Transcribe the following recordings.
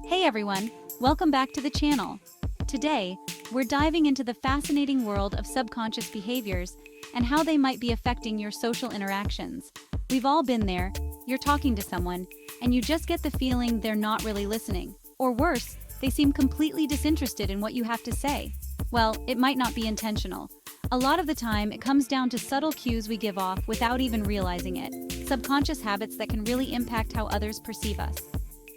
Hey everyone, welcome back to the channel. Today, we're diving into the fascinating world of subconscious behaviors and how they might be affecting your social interactions. We've all been there. You're talking to someone, and you just get the feeling they're not really listening. Or worse, they seem completely disinterested in what you have to say. Well, it might not be intentional. A lot of the time, it comes down to subtle cues we give off without even realizing it. Subconscious habits that can really impact how others perceive us.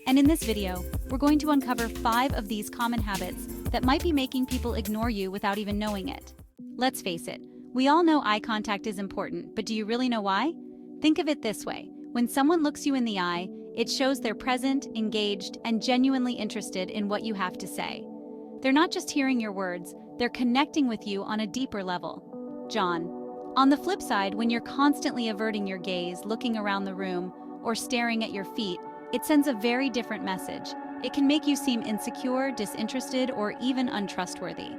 And in this video, we're going to uncover 5 of these common habits that might be making people ignore you without even knowing it. Let's face it, we all know eye contact is important, but do you really know why? Think of it this way. When someone looks you in the eye, it shows they're present, engaged, and genuinely interested in what you have to say. They're not just hearing your words, they're connecting with you on a deeper level. John. On the flip side, when you're constantly averting your gaze, looking around the room, or staring at your feet, it sends a very different message. It can make you seem insecure, disinterested, or even untrustworthy.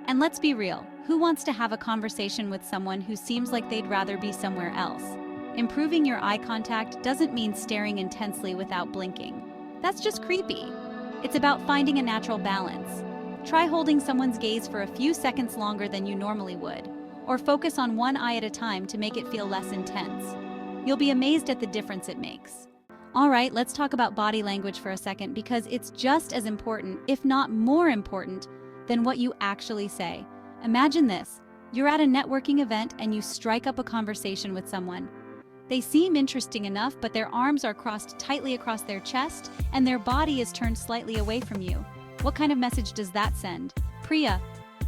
And let's be real, who wants to have a conversation with someone who seems like they'd rather be somewhere else? Improving your eye contact doesn't mean staring intensely without blinking. That's just creepy. It's about finding a natural balance. Try holding someone's gaze for a few seconds longer than you normally would, or focus on one eye at a time to make it feel less intense. You'll be amazed at the difference it makes. All right, let's talk about body language for a second because it's just as important, if not more important, than what you actually say. Imagine this. You're at a networking event and you strike up a conversation with someone. They seem interesting enough, but their arms are crossed tightly across their chest and their body is turned slightly away from you. What kind of message does that send? Priya.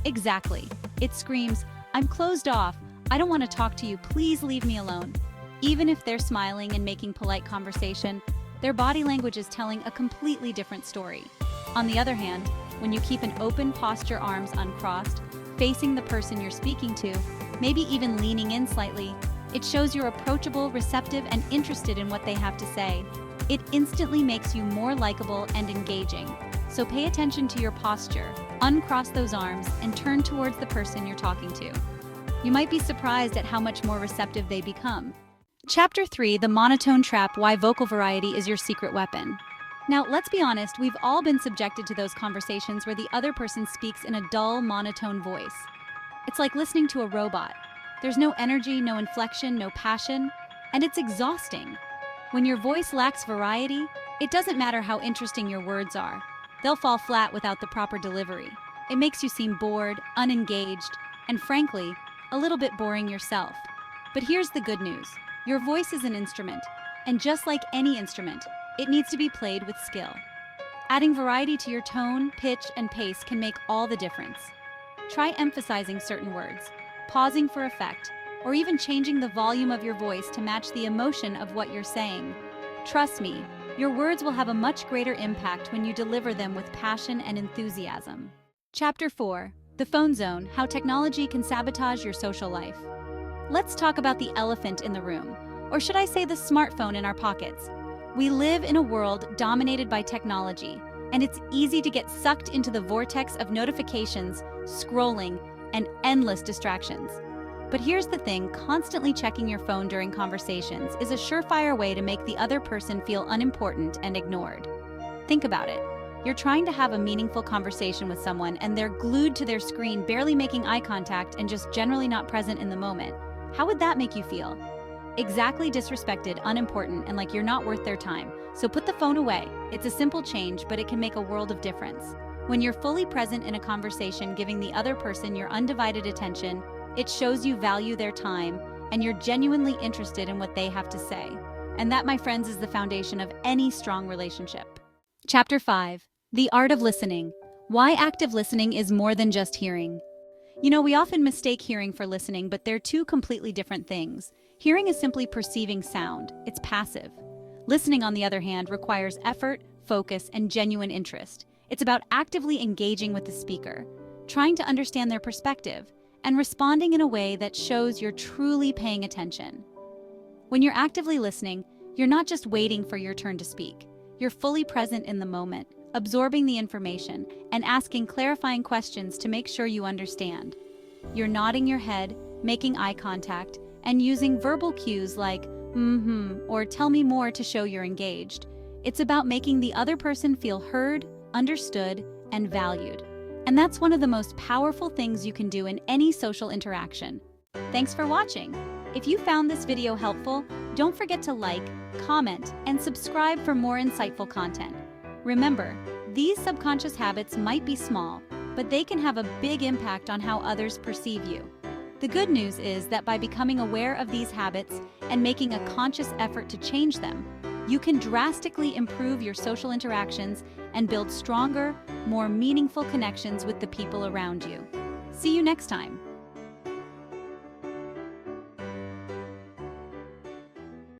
Exactly. It screams, "I'm closed off. I don't want to talk to you. Please leave me alone." Even if they're smiling and making polite conversation, their body language is telling a completely different story. On the other hand, when you keep an open posture, arms uncrossed, facing the person you're speaking to, maybe even leaning in slightly, it shows you're approachable, receptive, and interested in what they have to say. It instantly makes you more likable and engaging. So pay attention to your posture, uncross those arms, and turn towards the person you're talking to. You might be surprised at how much more receptive they become. Chapter 3, The Monotone Trap, Why Vocal Variety is Your Secret Weapon. Now, let's be honest, we've all been subjected to those conversations where the other person speaks in a dull, monotone voice. It's like listening to a robot. There's no energy, no inflection, no passion, and it's exhausting. When your voice lacks variety, it doesn't matter how interesting your words are. They'll fall flat without the proper delivery. It makes you seem bored, unengaged, and frankly, a little bit boring yourself. But here's the good news. Your voice is an instrument, and just like any instrument, it needs to be played with skill. Adding variety to your tone, pitch, and pace can make all the difference. Try emphasizing certain words, pausing for effect, or even changing the volume of your voice to match the emotion of what you're saying. Trust me, your words will have a much greater impact when you deliver them with passion and enthusiasm. Chapter 4, The Phone Zone, How Technology Can Sabotage Your Social Life. Let's talk about the elephant in the room, or should I say the smartphone in our pockets. We live in a world dominated by technology, and it's easy to get sucked into the vortex of notifications, scrolling, and endless distractions. But here's the thing, constantly checking your phone during conversations is a surefire way to make the other person feel unimportant and ignored. Think about it. You're trying to have a meaningful conversation with someone and they're glued to their screen, barely making eye contact and just generally not present in the moment. How would that make you feel? Exactly, disrespected, unimportant, and like you're not worth their time. So put the phone away. It's a simple change, but it can make a world of difference. When you're fully present in a conversation, giving the other person your undivided attention, it shows you value their time and you're genuinely interested in what they have to say. And that, my friends, is the foundation of any strong relationship. Chapter 5, The Art of Listening. Why active listening is more than just hearing. You know, we often mistake hearing for listening, but they're two completely different things. Hearing is simply perceiving sound. It's passive. Listening, on the other hand, requires effort, focus, and genuine interest. It's about actively engaging with the speaker, trying to understand their perspective, and responding in a way that shows you're truly paying attention. When you're actively listening, you're not just waiting for your turn to speak. You're fully present in the moment, absorbing the information, and asking clarifying questions to make sure you understand. You're nodding your head, making eye contact, and using verbal cues like, or tell me more to show you're engaged. It's about making the other person feel heard, understood, and valued. And that's one of the most powerful things you can do in any social interaction. Thanks for watching. If you found this video helpful, don't forget to like, comment, and subscribe for more insightful content. Remember, these subconscious habits might be small, but they can have a big impact on how others perceive you. The good news is that by becoming aware of these habits and making a conscious effort to change them, you can drastically improve your social interactions and build stronger, more meaningful connections with the people around you. See you next time.